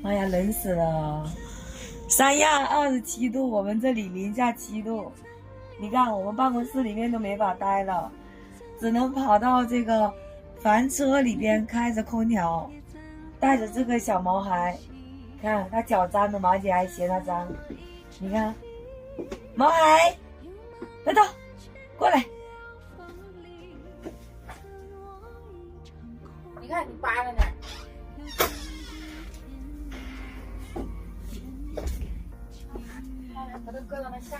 哎呀，冷死了！三亚27度，我们这里零下7度。你看，我们办公室里面都没法待了，只能跑到这个房车里边开着空调，带着这个小毛孩。看他脚脏了，毛姐还嫌他脏。你看，毛孩，豆豆，过来。你看你扒拉呢。把它搁到那下。